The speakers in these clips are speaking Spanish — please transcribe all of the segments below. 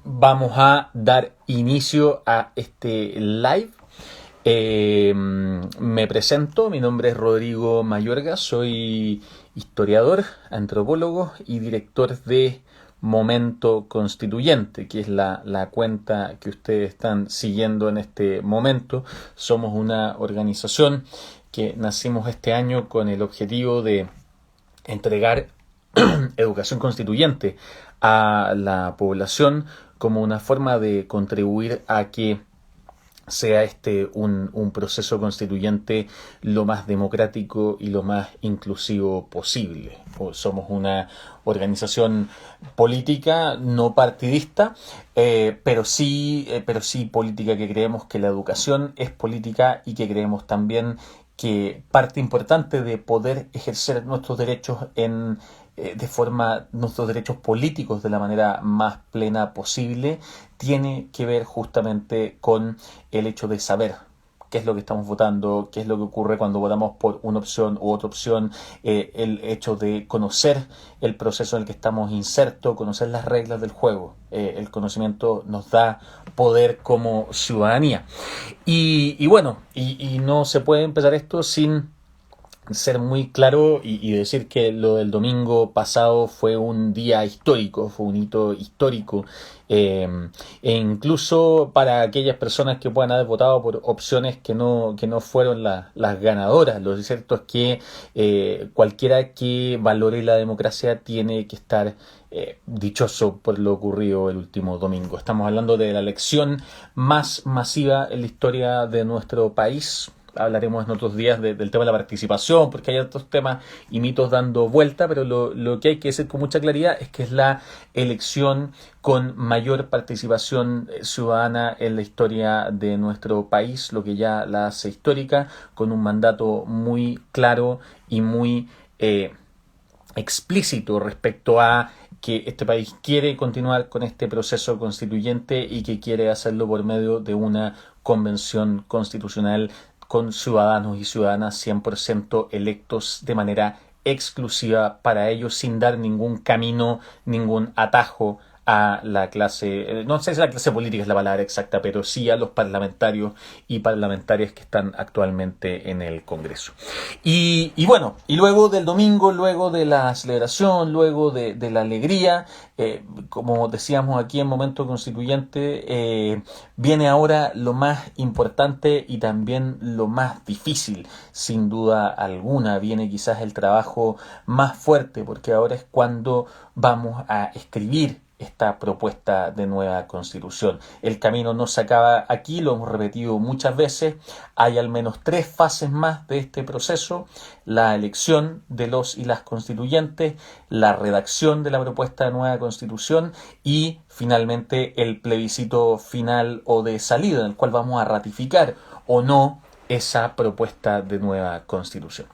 Vamos a dar inicio a este live. Me presento, mi nombre es Rodrigo Mayorga, soy historiador, antropólogo y director de Momento Constituyente, que es la cuenta que ustedes están siguiendo en este momento. Somos una organización que nacimos este año con el objetivo de entregar educación constituyente a la población como una forma de contribuir a que sea un proceso constituyente lo más democrático y lo más inclusivo posible. Somos una organización política no partidista, pero sí política, que creemos que la educación es política y que creemos también que parte importante de poder ejercer nuestros derechos nuestros derechos políticos de la manera más plena posible, tiene que ver justamente con el hecho de saber qué es lo que estamos votando, qué es lo que ocurre cuando votamos por una opción u otra opción, el hecho de conocer el proceso en el que estamos insertos, conocer las reglas del juego. El conocimiento nos da poder como ciudadanía. Y bueno, no se puede empezar esto sin ser muy claro y decir que lo del domingo pasado fue un día histórico, fue un hito histórico, e incluso para aquellas personas que puedan haber votado por opciones que no fueron las ganadoras. Lo cierto es que cualquiera que valore la democracia tiene que estar dichoso por lo ocurrido el último domingo. Estamos hablando de la elección más masiva en la historia de nuestro país. Hablaremos en otros días del tema de la participación, porque hay otros temas y mitos dando vuelta, pero lo que hay que decir con mucha claridad es que es la elección con mayor participación ciudadana en la historia de nuestro país, lo que ya la hace histórica, con un mandato muy claro y muy explícito respecto a que este país quiere continuar con este proceso constituyente y que quiere hacerlo por medio de una convención constitucional con ciudadanos y ciudadanas 100% electos de manera exclusiva para ellos, sin dar ningún camino, ningún atajo a la clase, no sé si la clase política es la palabra exacta, pero sí a los parlamentarios y parlamentarias que están actualmente en el Congreso. Y bueno, y luego del domingo, luego de la celebración, luego de la alegría, como decíamos aquí en Momento Constituyente, viene ahora lo más importante y también lo más difícil, sin duda alguna. Viene quizás el trabajo más fuerte, porque ahora es cuando vamos a escribir esta propuesta de nueva constitución. El camino no se acaba aquí, lo hemos repetido muchas veces. Hay al menos 3 fases más de este proceso: la elección de los y las constituyentes, la redacción de la propuesta de nueva constitución y finalmente el plebiscito final o de salida, en el cual vamos a ratificar o no esa propuesta de nueva constitución.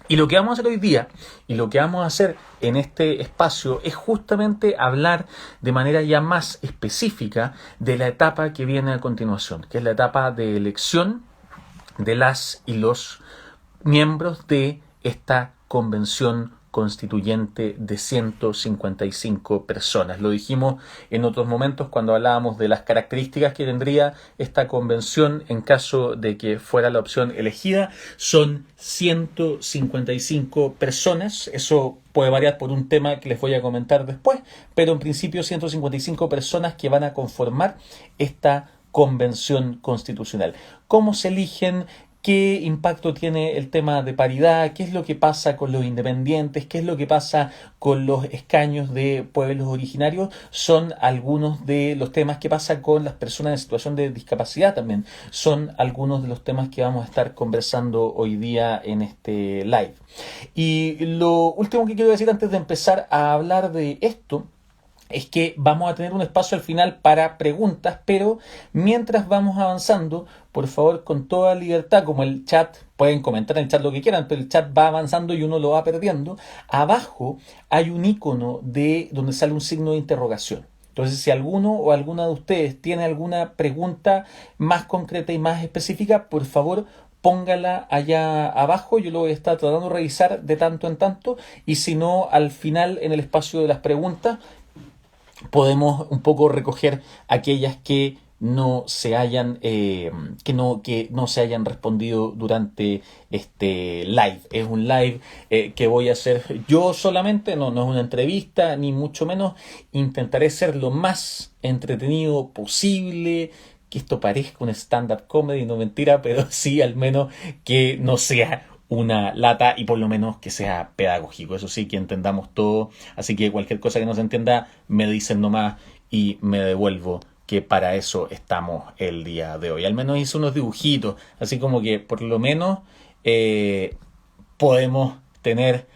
Y lo que vamos a hacer hoy día y lo que vamos a hacer en este espacio es justamente hablar de manera ya más específica de la etapa que viene a continuación, que es la etapa de elección de las y los miembros de esta convención constituyente de 155 personas. Lo dijimos en otros momentos cuando hablábamos de las características que tendría esta convención en caso de que fuera la opción elegida. Son 155 personas, eso puede variar por un tema que les voy a comentar después, pero en principio 155 personas que van a conformar esta convención constitucional. ¿Cómo se eligen? ¿Qué impacto tiene el tema de paridad? ¿Qué es lo que pasa con los independientes? ¿Qué es lo que pasa con los escaños de pueblos originarios? Son algunos de los temas. ¿Qué pasa con las personas en situación de discapacidad también? Son algunos de los temas que vamos a estar conversando hoy día en este live. Y lo último que quiero decir antes de empezar a hablar de esto es que vamos a tener un espacio al final para preguntas, pero mientras vamos avanzando, por favor, con toda libertad, como el chat, pueden comentar en el chat lo que quieran, pero el chat va avanzando y uno lo va perdiendo. Abajo hay un icono donde sale un signo de interrogación. Entonces, si alguno o alguna de ustedes tiene alguna pregunta más concreta y más específica, por favor, póngala allá abajo. Yo lo voy a estar tratando de revisar de tanto en tanto, y si no, al final, en el espacio de las preguntas, podemos un poco recoger aquellas que no se hayan que no se hayan respondido durante este live. Es un live que voy a hacer yo solamente, no es una entrevista ni mucho menos. Intentaré ser lo más entretenido posible, que esto parezca un stand-up comedy, no mentira, pero sí al menos que no sea una lata y por lo menos que sea pedagógico. Eso sí, que entendamos todo. Así que cualquier cosa que no se entienda, me dicen nomás y me devuelvo, que para eso estamos el día de hoy. Al menos hice unos dibujitos, así como que por lo menos podemos tener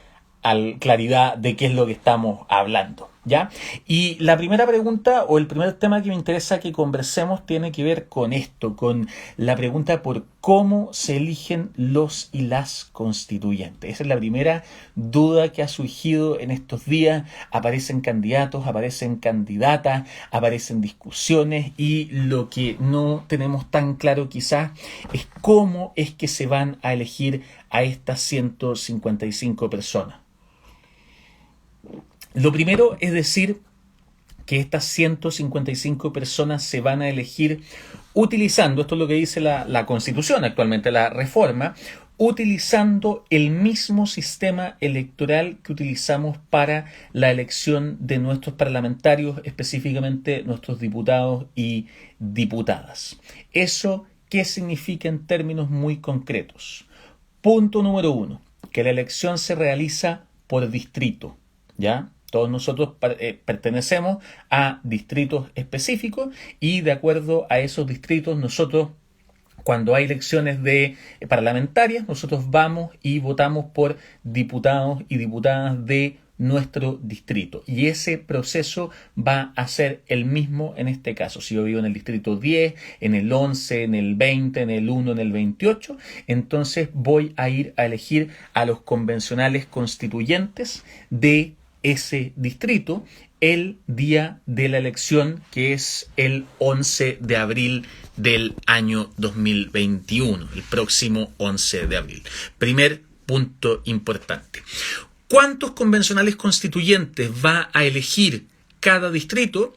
claridad de qué es lo que estamos hablando, ¿ya? Y la primera pregunta o el primer tema que me interesa que conversemos tiene que ver con esto, con la pregunta por cómo se eligen los y las constituyentes. Esa es la primera duda que ha surgido en estos días. Aparecen candidatos, aparecen candidatas, aparecen discusiones y lo que no tenemos tan claro quizás es cómo es que se van a elegir a estas 155 personas. Lo primero es decir que estas 155 personas se van a elegir utilizando, esto es lo que dice la Constitución actualmente, la reforma, utilizando el mismo sistema electoral que utilizamos para la elección de nuestros parlamentarios, específicamente nuestros diputados y diputadas. ¿Eso qué significa en términos muy concretos? Punto número 1, que la elección se realiza por distrito, ¿ya? Todos nosotros pertenecemos a distritos específicos y de acuerdo a esos distritos nosotros, cuando hay elecciones parlamentarias, nosotros vamos y votamos por diputados y diputadas de nuestro distrito. Y ese proceso va a ser el mismo en este caso. Si yo vivo en el distrito 10, en el 11, en el 20, en el 1, en el 28, entonces voy a ir a elegir a los convencionales constituyentes de ese distrito el día de la elección, que es el 11 de abril del año 2021, el próximo 11 de abril. Primer punto importante. ¿Cuántos convencionales constituyentes va a elegir cada distrito?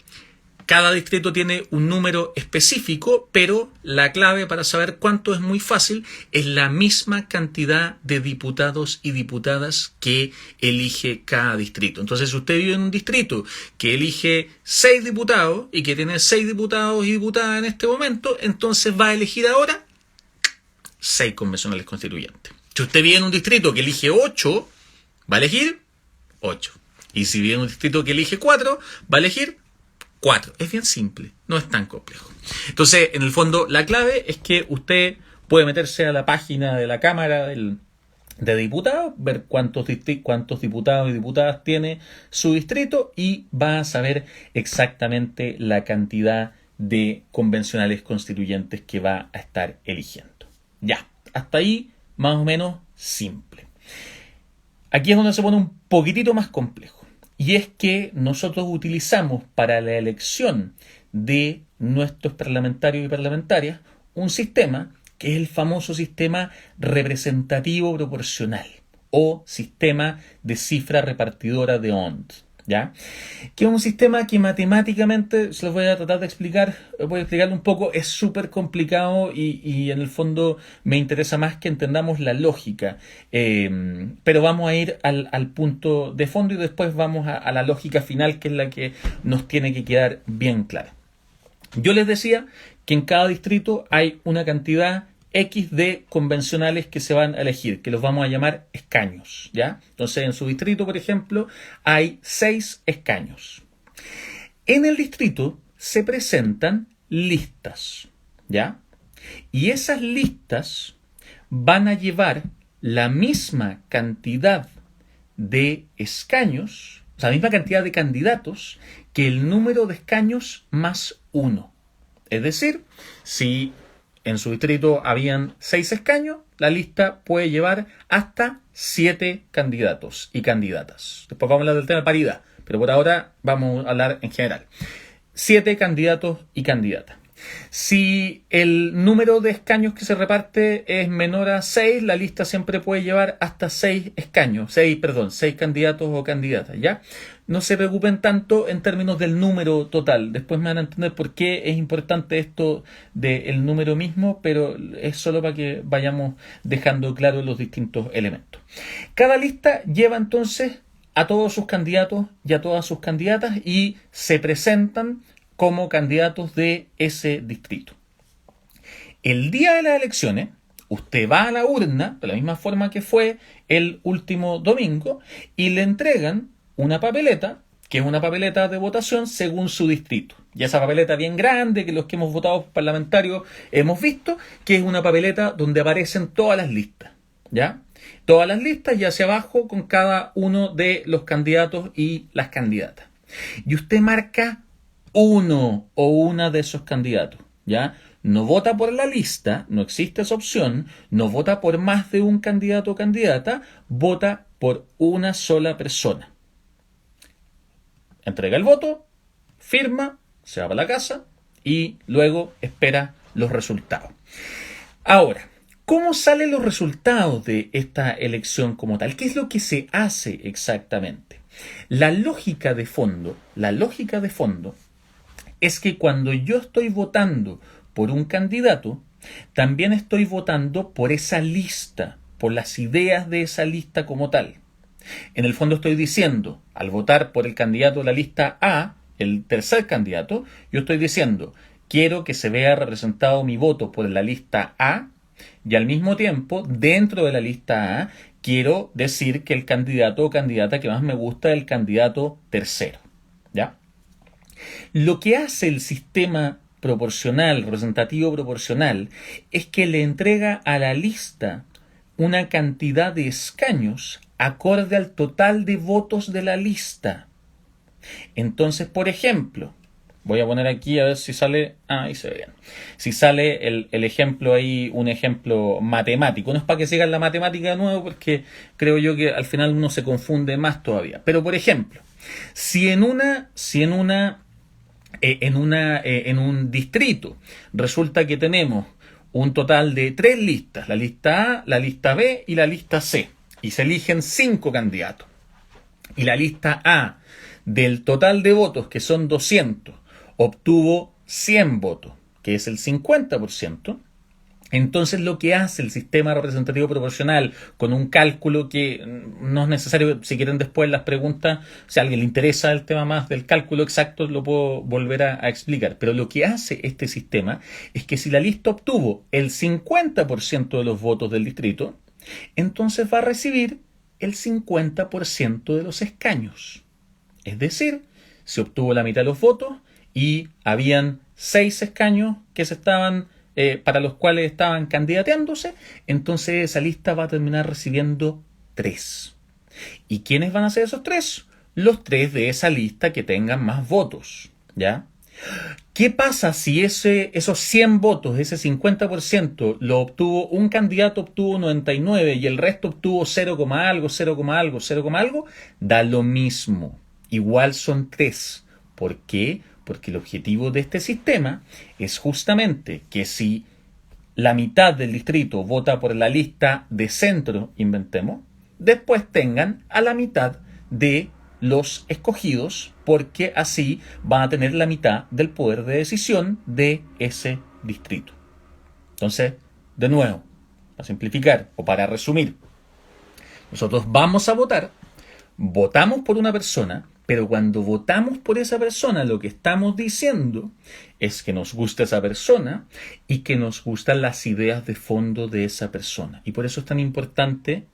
Cada distrito tiene un número específico, pero la clave para saber cuánto es muy fácil, es la misma cantidad de diputados y diputadas que elige cada distrito. Entonces, si usted vive en un distrito que elige 6 diputados y que tiene 6 diputados y diputadas en este momento, entonces va a elegir ahora 6 convencionales constituyentes. Si usted vive en un distrito que elige 8, va a elegir 8. Y si vive en un distrito que elige 4, va a elegir 4. Es bien simple, no es tan complejo. Entonces, en el fondo, la clave es que usted puede meterse a la página de la Cámara de Diputados, ver cuántos diputados y diputadas tiene su distrito y va a saber exactamente la cantidad de convencionales constituyentes que va a estar eligiendo. Ya, hasta ahí más o menos simple. Aquí es donde se pone un poquitito más complejo. Y es que nosotros utilizamos para la elección de nuestros parlamentarios y parlamentarias un sistema que es el famoso sistema representativo proporcional o sistema de cifra repartidora de Hont, ¿ya? Que es un sistema que matemáticamente, se los voy a tratar de explicar, voy a explicarlo un poco, es súper complicado y en el fondo me interesa más que entendamos la lógica, pero vamos a ir al punto de fondo y después vamos a la lógica final, que es la que nos tiene que quedar bien clara. Yo les decía que en cada distrito hay una cantidad X de convencionales que se van a elegir, que los vamos a llamar escaños, ¿ya? Entonces, en su distrito, por ejemplo, hay 6 escaños. En el distrito se presentan listas, ¿ya? Y esas listas van a llevar la misma cantidad de escaños, o sea, la misma cantidad de candidatos que el número de escaños más 1. Es decir, si en su distrito habían 6 escaños, la lista puede llevar hasta 7 candidatos y candidatas. Después vamos a hablar del tema de paridad, pero por ahora vamos a hablar en general. 7 candidatos y candidatas. Si el número de escaños que se reparte es menor a 6, la lista siempre puede llevar hasta 6 escaños, 6 candidatos o candidatas, ¿ya? No se preocupen tanto en términos del número total. Después me van a entender por qué es importante esto del número mismo, pero es solo para que vayamos dejando claros los distintos elementos. Cada lista lleva entonces a todos sus candidatos y a todas sus candidatas y se presentan como candidatos de ese distrito. El día de las elecciones, usted va a la urna, de la misma forma que fue el último domingo, y le entregan una papeleta, que es una papeleta de votación según su distrito. Y esa papeleta bien grande, que los que hemos votado parlamentarios hemos visto, que es una papeleta donde aparecen todas las listas, ¿ya? Todas las listas y hacia abajo con cada uno de los candidatos y las candidatas. Y usted marca uno o una de esos candidatos, ¿ya? No vota por la lista, no existe esa opción, no vota por más de un candidato o candidata, vota por una sola persona. Entrega el voto, firma, se va para la casa y luego espera los resultados. Ahora, ¿cómo salen los resultados de esta elección como tal? ¿Qué es lo que se hace exactamente? La lógica de fondo es que cuando yo estoy votando por un candidato, también estoy votando por esa lista, por las ideas de esa lista como tal. En el fondo estoy diciendo, al votar por el candidato de la lista A, el tercer candidato, yo estoy diciendo, quiero que se vea representado mi voto por la lista A, y al mismo tiempo, dentro de la lista A, quiero decir que el candidato o candidata que más me gusta es el candidato tercero, ¿ya? Lo que hace el sistema proporcional, representativo proporcional, es que le entrega a la lista una cantidad de escaños acorde al total de votos de la lista. Entonces, por ejemplo, voy a poner aquí a ver si sale. Ahí se ve bien. Si sale el ejemplo ahí, un ejemplo matemático. No es para que sigan la matemática de nuevo, porque creo yo que al final uno se confunde más todavía. Pero, por ejemplo, si en un distrito resulta que tenemos un total de 3 listas, la lista A, la lista B y la lista C, y se eligen 5 candidatos, y la lista A, del total de votos, que son 200, obtuvo 100 votos, que es el 50%, entonces lo que hace el sistema representativo proporcional con un cálculo que no es necesario, si quieren después las preguntas, si a alguien le interesa el tema más del cálculo exacto, lo puedo volver a explicar. Pero lo que hace este sistema es que si la lista obtuvo el 50% de los votos del distrito, entonces va a recibir el 50% de los escaños. Es decir, se obtuvo la mitad de los votos y habían 6 escaños que se estaban para los cuales estaban candidateándose, entonces esa lista va a terminar recibiendo 3. ¿Y quiénes van a ser esos 3? Los 3 de esa lista que tengan más votos, ¿ya? ¿Qué pasa si esos 100 votos, ese 50%, lo obtuvo un candidato, obtuvo 99 y el resto obtuvo 0, algo, 0, algo, 0, algo? Da lo mismo. Igual son 3. ¿Por qué? Porque el objetivo de este sistema es justamente que si la mitad del distrito vota por la lista de centro, inventemos, después tengan a la mitad de los escogidos, porque así van a tener la mitad del poder de decisión de ese distrito. Entonces, de nuevo, para simplificar o para resumir, nosotros vamos a votar, votamos por una persona, pero cuando votamos por esa persona, lo que estamos diciendo es que nos gusta esa persona y que nos gustan las ideas de fondo de esa persona. Y por eso es tan importante,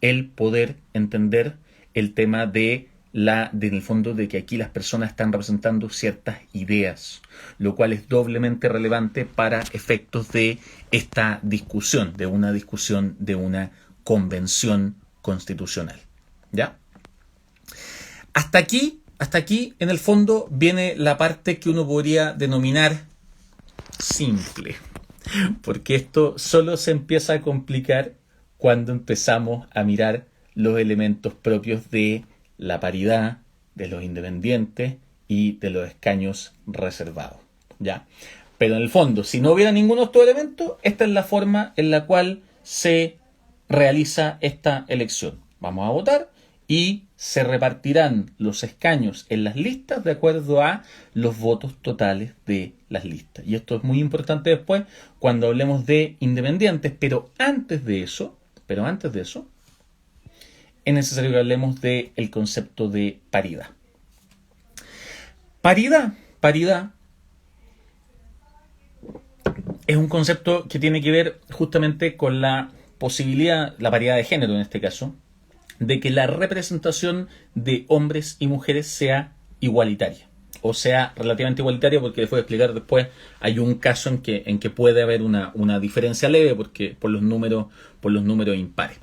el poder entender el tema en el fondo de que aquí las personas están representando ciertas ideas, lo cual es doblemente relevante para efectos de esta discusión, de una convención constitucional. ¿Ya? Hasta aquí, en el fondo, viene la parte que uno podría denominar simple, porque esto solo se empieza a complicar cuando empezamos a mirar los elementos propios de la paridad, de los independientes y de los escaños reservados. ¿ya? Pero en el fondo, si no hubiera ninguno de estos elementos, esta es la forma en la cual se realiza esta elección. Vamos a votar y se repartirán los escaños en las listas de acuerdo a los votos totales de las listas. Y esto es muy importante después cuando hablemos de independientes, pero antes de eso, es necesario que hablemos del concepto de paridad. Paridad es un concepto que tiene que ver justamente con la posibilidad, la paridad de género en este caso, de que la representación de hombres y mujeres sea igualitaria, o sea, relativamente igualitaria, porque les voy a explicar después, hay un caso en que puede haber una diferencia leve porque por los números impares.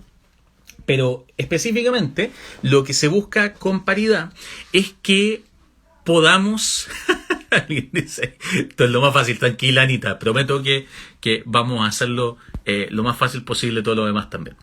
Pero específicamente lo que se busca con paridad es que podamos... Alguien dice, esto es lo más fácil, tranquila Anita, prometo que vamos a hacerlo lo más fácil posible, todo lo demás también.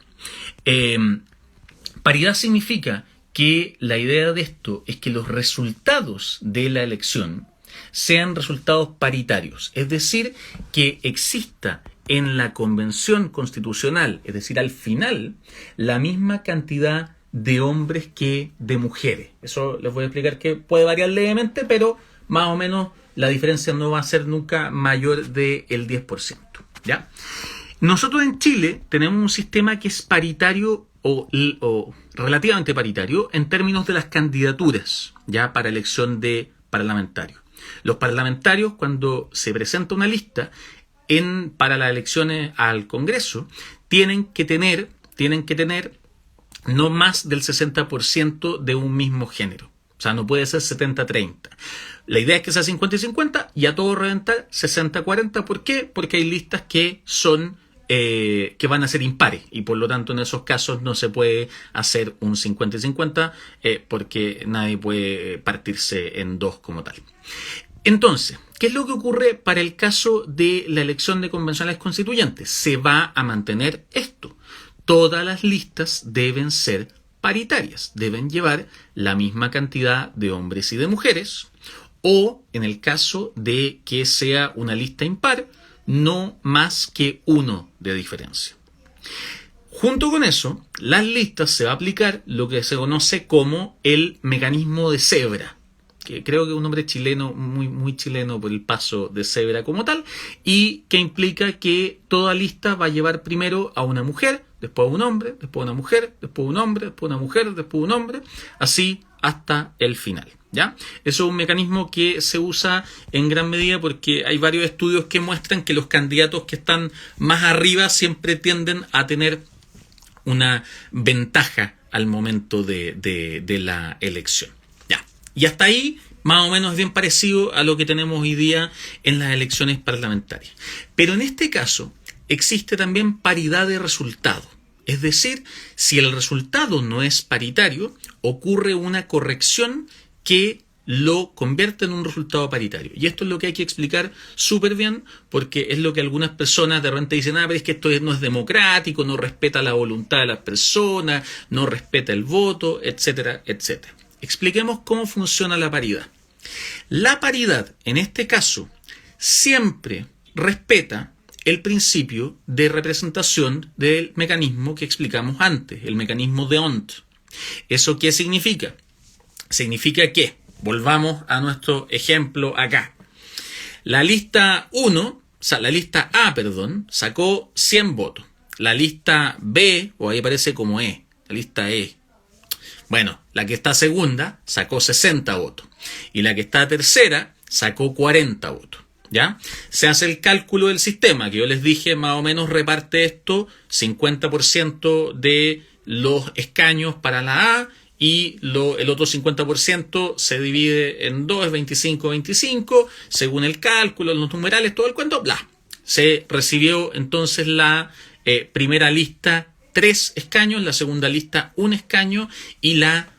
Paridad significa que la idea de esto es que los resultados de la elección sean resultados paritarios, es decir, que exista en la convención constitucional, es decir, al final, la misma cantidad de hombres que de mujeres. Eso les voy a explicar que puede variar levemente, pero más o menos la diferencia no va a ser nunca mayor del 10%. ¿Ya? Nosotros en Chile tenemos un sistema que es paritario o relativamente paritario en términos de las candidaturas, ya para elección de parlamentarios. Los parlamentarios, cuando se presenta una lista para las elecciones al Congreso, tienen que tener no más del 60% de un mismo género. O sea, no puede ser 70-30. La idea es que sea 50-50 y a todo reventar 60-40. ¿Por qué? Porque hay listas que son que van a ser impares y por lo tanto en esos casos no se puede hacer un 50-50 porque nadie puede partirse en dos como tal. Entonces, ¿qué es lo que ocurre para el caso de la elección de convencionales constituyentes? Se va a mantener esto. Todas las listas deben ser paritarias, deben llevar la misma cantidad de hombres y de mujeres, o en el caso de que sea una lista impar, no más que uno de diferencia. Junto con eso, las listas se va a aplicar lo que se conoce como el mecanismo de cebra, que creo que es un nombre chileno, muy chileno por el paso de cebra como tal, y que implica que toda lista va a llevar primero a una mujer, después a un hombre, después a una mujer, después a un hombre, después a una mujer, después a un hombre, así hasta el final. ¿Ya? Eso es un mecanismo que se usa en gran medida porque hay varios estudios que muestran que los candidatos que están más arriba siempre tienden a tener una ventaja al momento de la elección. ¿Ya? Y hasta ahí más o menos es bien parecido a lo que tenemos hoy día en las elecciones parlamentarias. Pero en este caso existe también paridad de resultado. Es decir, si el resultado no es paritario, ocurre una corrección que lo convierte en un resultado paritario. Y esto es lo que hay que explicar súper bien, porque es lo que algunas personas de repente dicen, pero es que esto no es democrático, no respeta la voluntad de las personas, no respeta el voto, etcétera, etcétera. Expliquemos cómo funciona la paridad. La paridad, en este caso, siempre respeta el principio de representación del mecanismo que explicamos antes, el mecanismo de D'Hondt. ¿Eso qué significa? Significa que, volvamos a nuestro ejemplo acá. La lista A, sacó 100 votos. La lista B, o ahí aparece como E, la lista E. Bueno, la que está segunda sacó 60 votos. Y la que está tercera sacó 40 votos. ¿Ya? Se hace el cálculo del sistema, que yo les dije, más o menos reparte esto, 50% de los escaños para la A, y el otro 50% se divide en 2, es 25-25, según el cálculo, los numerales, todo el cuento, bla. Se recibió entonces la primera lista 3 escaños, la segunda lista 1 escaño y la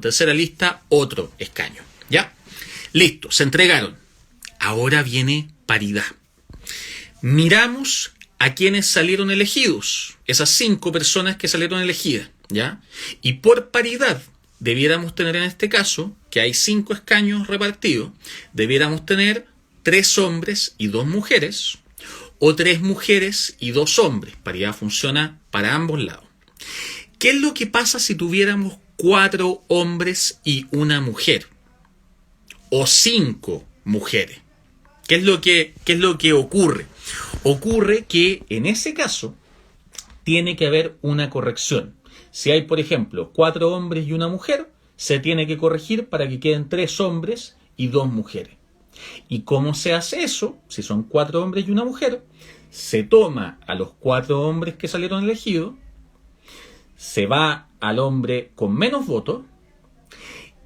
tercera lista otro escaño. ¿Ya? Listo, se entregaron. Ahora viene paridad. Miramos a quienes salieron elegidos, esas 5 personas que salieron elegidas. ¿Ya? Y por paridad debiéramos tener en este caso, que hay 5 escaños repartidos, debiéramos tener 3 hombres y 2 mujeres, o 3 mujeres y 2 hombres. Paridad funciona para ambos lados. ¿Qué es lo que pasa si tuviéramos 4 hombres y una mujer? O 5 mujeres. ¿Qué es lo que ocurre? Ocurre que en ese caso tiene que haber una corrección. Si hay, por ejemplo, 4 hombres y una mujer, se tiene que corregir para que queden 3 hombres y 2 mujeres. ¿Y cómo se hace eso? Si son 4 hombres y una mujer, se toma a los 4 hombres que salieron elegidos, se va al hombre con menos votos,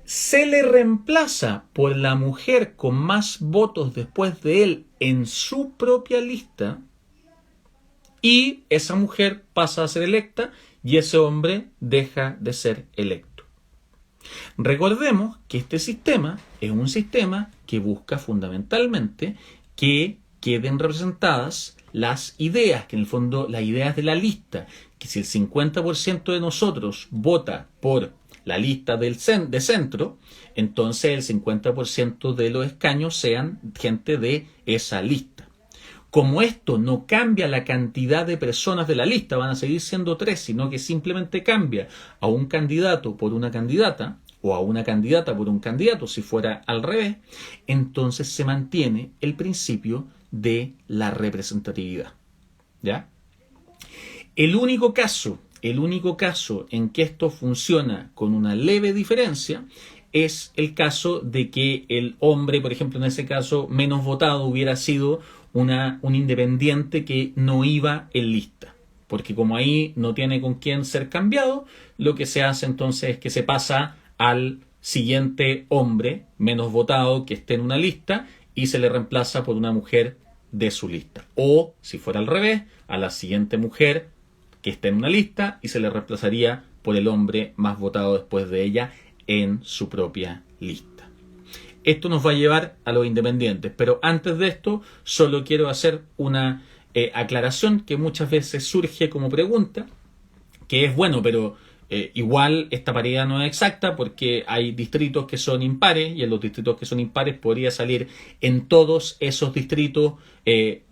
se le reemplaza por la mujer con más votos después de él en su propia lista, y esa mujer pasa a ser electa y ese hombre deja de ser electo. Recordemos que este sistema es un sistema que busca fundamentalmente que queden representadas las ideas, que en el fondo las ideas de la lista, que si el 50% de nosotros vota por la lista de centro, entonces el 50% de los escaños sean gente de esa lista. Como esto no cambia la cantidad de personas de la lista, van a seguir siendo 3, sino que simplemente cambia a un candidato por una candidata, o a una candidata por un candidato, si fuera al revés, entonces se mantiene el principio de la representatividad. ¿Ya? El único caso en que esto funciona con una leve diferencia es el caso de que el hombre, por ejemplo, en ese caso menos votado, hubiera sido un independiente que no iba en lista. Porque como ahí no tiene con quién ser cambiado, lo que se hace entonces es que se pasa al siguiente hombre menos votado que esté en una lista y se le reemplaza por una mujer de su lista. O, si fuera al revés, a la siguiente mujer que esté en una lista y se le reemplazaría por el hombre más votado después de ella en su propia lista. Esto nos va a llevar a los independientes, pero antes de esto solo quiero hacer una aclaración que muchas veces surge como pregunta, que es bueno, pero igual esta paridad no es exacta porque hay distritos que son impares y en los distritos que son impares podría salir en todos esos distritos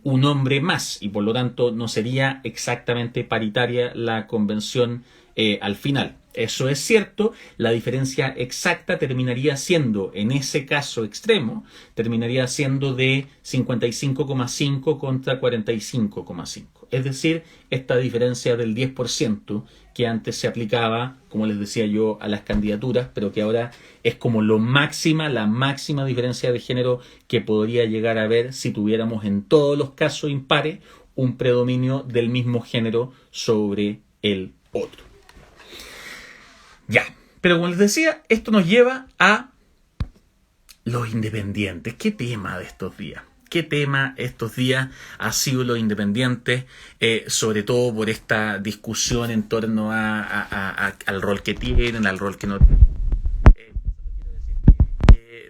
un hombre más y por lo tanto no sería exactamente paritaria la convención al final. Eso es cierto, la diferencia exacta terminaría siendo, en ese caso extremo, terminaría siendo de 55,5 contra 45,5. Es decir, esta diferencia del 10% que antes se aplicaba, como les decía yo, a las candidaturas, pero que ahora es como la máxima diferencia de género que podría llegar a haber si tuviéramos en todos los casos impares un predominio del mismo género sobre el otro. Ya, pero como les decía, esto nos lleva a los independientes. ¿Qué tema de estos días? ¿Qué tema estos días ha sido los independientes? Sobre todo por esta discusión en torno al rol que tienen, al rol que no tienen.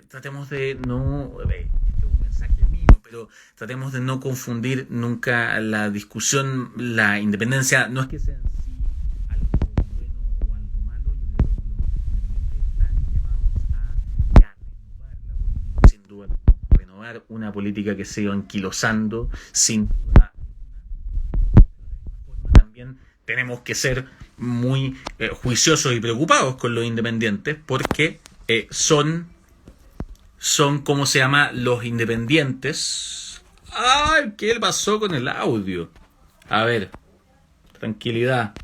Tratemos de no... este es un mensaje mío, pero tratemos de no confundir nunca la discusión, la independencia. No es que sea una política que se iba anquilosando sin duda. También tenemos que ser muy juiciosos y preocupados con los independientes porque son ¿cómo se llama? Los independientes. ¡Ay! ¿Qué pasó con el audio? A ver, tranquilidad.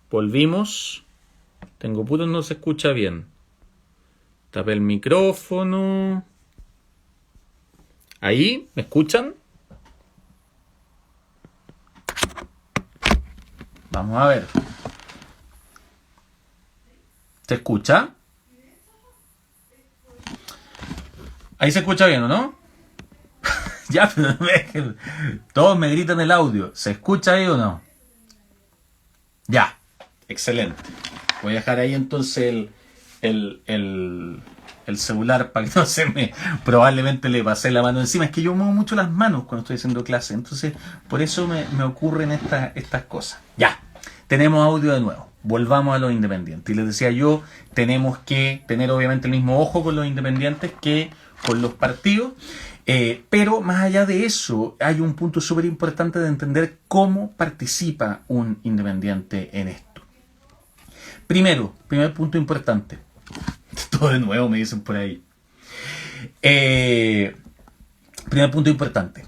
Volvimos. Tengo puro, no se escucha bien. Tapé el micrófono. ¿Ahí? ¿Me escuchan? Vamos a ver. ¿Se escucha? Ahí se escucha bien, ¿o no? Ya, pero todos me gritan el audio. ¿Se escucha ahí o no? Ya, excelente. Voy a dejar ahí entonces el celular para que no se me... Probablemente le pasé la mano encima. Es que yo muevo mucho las manos cuando estoy haciendo clase. Entonces, por eso me ocurren estas cosas. Ya, tenemos audio de nuevo. volvamos a los independientes. Y les decía yo, tenemos que tener obviamente el mismo ojo con los independientes que con los partidos, pero más allá de eso, hay un punto súper importante de entender cómo participa un independiente en esto. Primer punto importante. Todo de nuevo me dicen por ahí. Primer punto importante.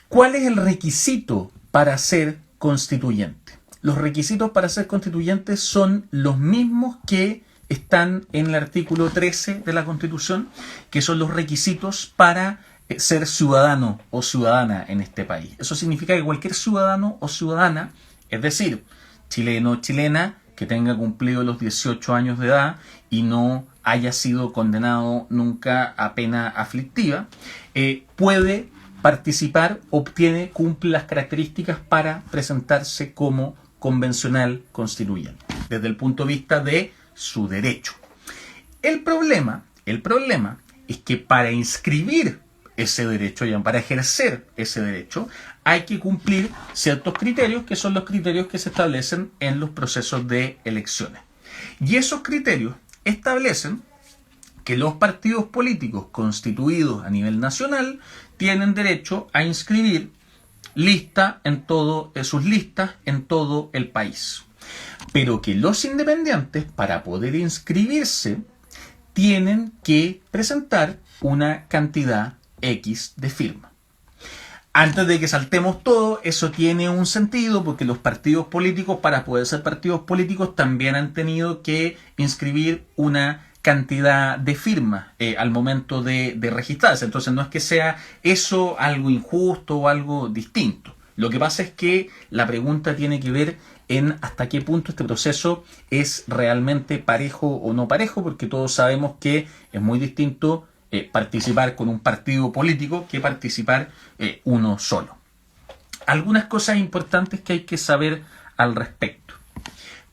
¿Cuál es el requisito para ser constituyente? Los requisitos para ser constituyente son los mismos que están en el artículo 13 de la Constitución, que son los requisitos para ser ciudadano o ciudadana en este país. Eso significa que cualquier ciudadano o ciudadana, es decir, chileno o chilena, que tenga cumplido los 18 años de edad y no haya sido condenado nunca a pena aflictiva, puede participar, cumple las características para presentarse como convencional constituyente, desde el punto de vista de su derecho. El problema es que para inscribir ese derecho, para ejercer ese derecho, hay que cumplir ciertos criterios, que son los criterios que se establecen en los procesos de elecciones. Y esos criterios establecen que los partidos políticos constituidos a nivel nacional tienen derecho a inscribir sus listas en todo el país. Pero que los independientes, para poder inscribirse, tienen que presentar una cantidad X de firmas. Antes de que saltemos todo, eso tiene un sentido, porque los partidos políticos, para poder ser partidos políticos, también han tenido que inscribir una cantidad de firmas al momento de registrarse. Entonces no es que sea eso algo injusto o algo distinto. Lo que pasa es que la pregunta tiene que ver en hasta qué punto este proceso es realmente parejo o no parejo, porque todos sabemos que es muy distinto participar con un partido político que participar uno solo. Algunas cosas importantes que hay que saber al respecto.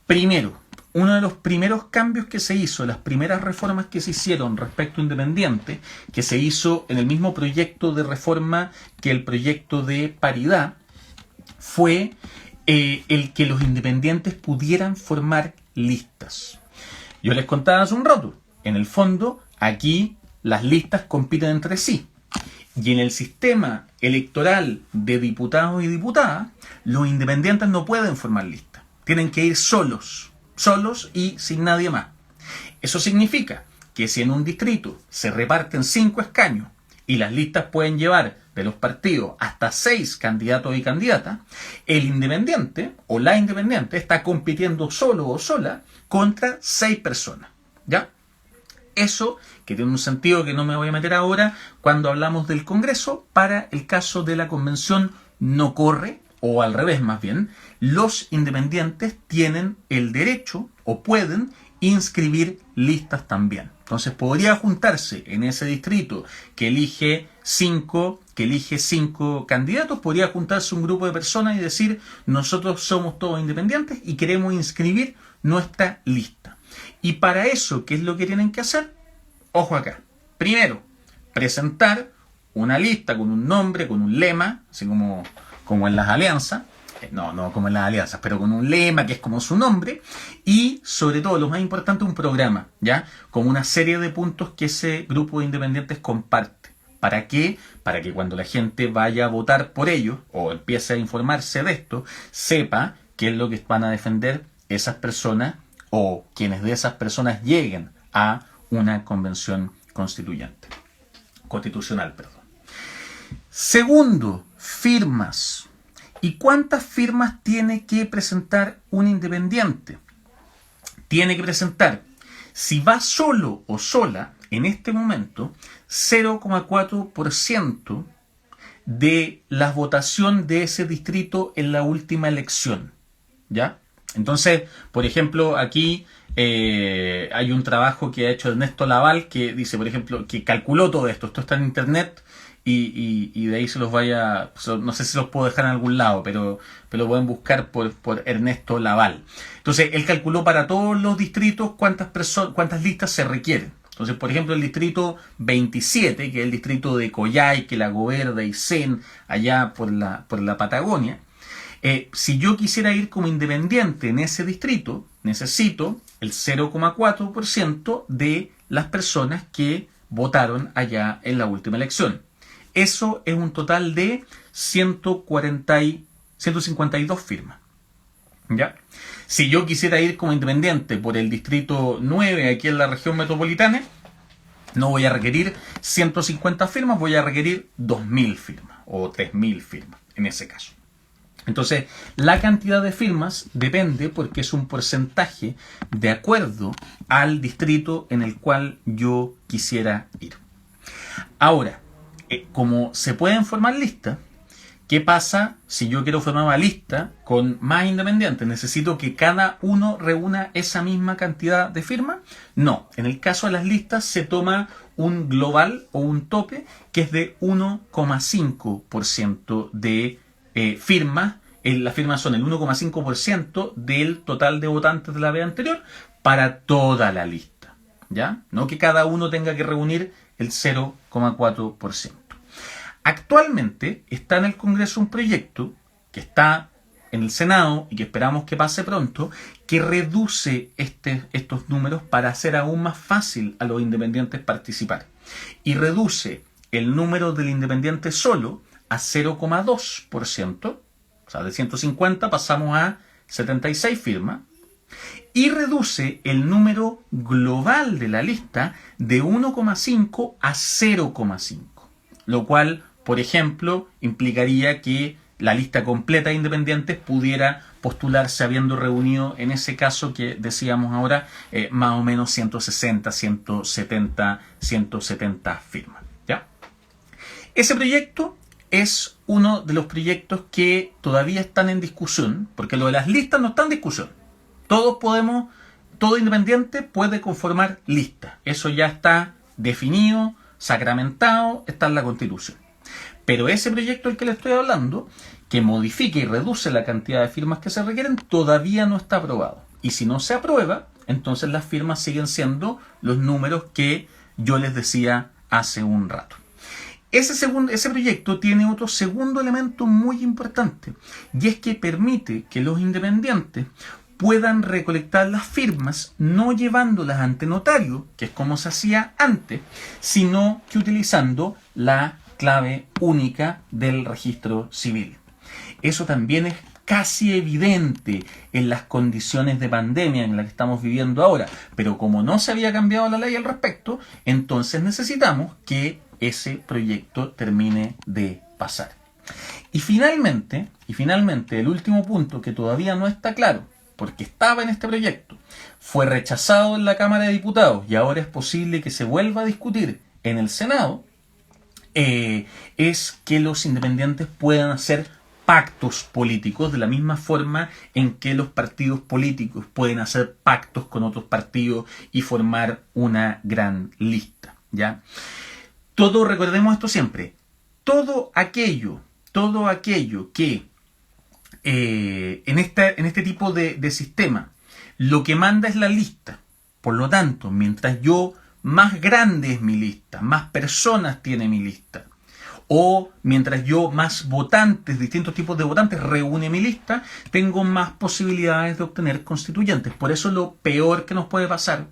Primero, uno de los primeros cambios que se hizo, las primeras reformas que se hicieron respecto a independiente, que se hizo en el mismo proyecto de reforma que el proyecto de paridad, fue el que los independientes pudieran formar listas. Yo les contaba hace un rato, en el fondo, aquí las listas compiten entre sí. Y en el sistema electoral de diputados y diputadas, los independientes no pueden formar listas. Tienen que ir solos y sin nadie más. Eso significa que si en un distrito se reparten 5 escaños y las listas pueden llevar de los partidos hasta 6 candidatos y candidatas, el independiente o la independiente está compitiendo solo o sola contra 6 personas. ¿Ya? Eso, que tiene un sentido que no me voy a meter ahora, cuando hablamos del Congreso, para el caso de la Convención no corre, o al revés más bien, los independientes tienen el derecho o pueden inscribir listas también. Entonces podría juntarse en ese distrito que elige 5 candidatos, podría juntarse un grupo de personas y decir: nosotros somos todos independientes y queremos inscribir nuestra lista. Y para eso, ¿qué es lo que tienen que hacer? Ojo acá. Primero, presentar una lista con un nombre, con un lema, así como en las alianzas. No como en las alianzas, pero con un lema que es como su nombre. Y sobre todo, lo más importante, un programa, ¿ya? Con una serie de puntos que ese grupo de independientes comparte. ¿Para qué? Para que cuando la gente vaya a votar por ellos o empiece a informarse de esto, sepa qué es lo que van a defender esas personas o quienes de esas personas lleguen a una convención constitucional. Segundo, firmas. ¿Y cuántas firmas tiene que presentar un independiente? Tiene que presentar, si va solo o sola, en este momento, 0,4% de la votación de ese distrito en la última elección. ¿Ya? Entonces, por ejemplo, aquí hay un trabajo que ha hecho Ernesto Laval que dice, por ejemplo, que calculó todo esto. Esto está en internet y de ahí se los no sé si los puedo dejar en algún lado, pero lo pueden buscar por Ernesto Laval. Entonces, él calculó para todos los distritos cuántas listas se requieren. Entonces, por ejemplo, el distrito 27, que es el distrito de Coyhaique, Lago Verde, Aysén, allá por la Patagonia, Si yo quisiera ir como independiente en ese distrito, necesito el 0,4% de las personas que votaron allá en la última elección. Eso es un total de 152 firmas. ¿Ya? Si yo quisiera ir como independiente por el distrito 9 aquí en la región metropolitana, no voy a requerir 150 firmas, voy a requerir 2.000 firmas o 3.000 firmas en ese caso. Entonces, la cantidad de firmas depende porque es un porcentaje de acuerdo al distrito en el cual yo quisiera ir. Ahora, como se pueden formar listas, ¿qué pasa si yo quiero formar una lista con más independientes? ¿Necesito que cada uno reúna esa misma cantidad de firmas? No, en el caso de las listas se toma un global o un tope que es de 1,5% de firmas. Las firmas son el 1,5% del total de votantes de la vez anterior para toda la lista, ¿ya? No que cada uno tenga que reunir el 0,4%. Actualmente está en el Congreso un proyecto que está en el Senado y que esperamos que pase pronto, que reduce estos números para hacer aún más fácil a los independientes participar. Y reduce el número del independiente solo a 0,2%, o sea, de 150 pasamos a 76 firmas, y reduce el número global de la lista de 1,5 a 0,5, lo cual, por ejemplo, implicaría que la lista completa de independientes pudiera postularse habiendo reunido, en ese caso que decíamos ahora, más o menos 160, 170 firmas, ¿ya? Ese proyecto es uno de los proyectos que todavía están en discusión, porque lo de las listas no está en discusión. Todo independiente puede conformar listas. Eso ya está definido, sacramentado, está en la Constitución. Pero ese proyecto del que le estoy hablando, que modifica y reduce la cantidad de firmas que se requieren, todavía no está aprobado. Y si no se aprueba, entonces las firmas siguen siendo los números que yo les decía hace un rato. Ese proyecto tiene otro segundo elemento muy importante, y es que permite que los independientes puedan recolectar las firmas no llevándolas ante notario, que es como se hacía antes, sino que utilizando la clave única del registro civil. Eso también es casi evidente en las condiciones de pandemia en las que estamos viviendo ahora, pero como no se había cambiado la ley al respecto, entonces necesitamos que ese proyecto termine de pasar. Y finalmente, el último punto que todavía no está claro, porque estaba en este proyecto, fue rechazado en la Cámara de Diputados y ahora es posible que se vuelva a discutir en el Senado, es que los independientes puedan hacer pactos políticos de la misma forma en que los partidos políticos pueden hacer pactos con otros partidos y formar una gran lista, ¿ya? Recordemos esto siempre, todo aquello que en este tipo de sistema lo que manda es la lista. Por lo tanto, mientras más grande es mi lista, más personas tiene mi lista, o mientras más votantes, distintos tipos de votantes reúne mi lista, tengo más posibilidades de obtener constituyentes. Por eso lo peor que nos puede pasar